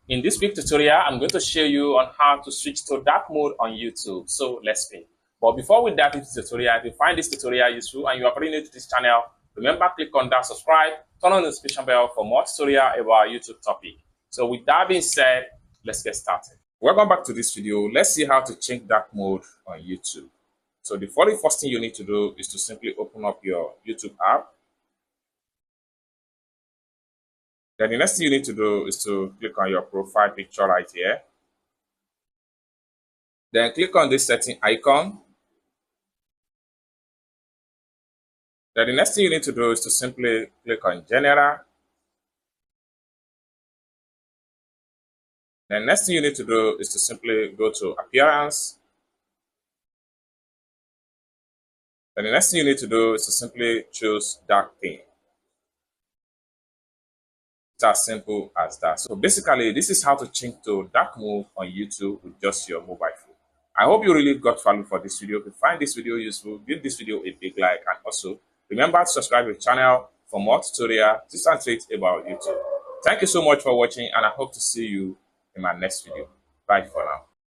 In this quick tutorial, I'm going to show you on how to switch to dark mode on YouTube. So let's begin. But before we dive into the tutorial, if you find this tutorial useful and you are already new to this channel, remember click on that subscribe, turn on the notification bell for more tutorial about YouTube topic. So with that being said, let's get started. Welcome back to this video. Let's see how to change dark mode on YouTube. So the very first thing you need to do is to simply open up your YouTube app. Then the next thing you need to do is to click on your profile picture right here. Then click on this setting icon. Then the next thing you need to do is to simply click on General. Then next thing you need to do is to simply go to Appearance. Then the next thing you need to do is to simply choose Dark Theme. It's as simple as that. So basically, this is how to change to dark mode on YouTube with just your mobile phone. I hope you really got value for this video. If you find this video useful, give this video a big like, and also remember to subscribe to the channel for more tutorials, tips and tricks about YouTube. Thank you so much for watching, and I hope to see you in my next video. Bye for now.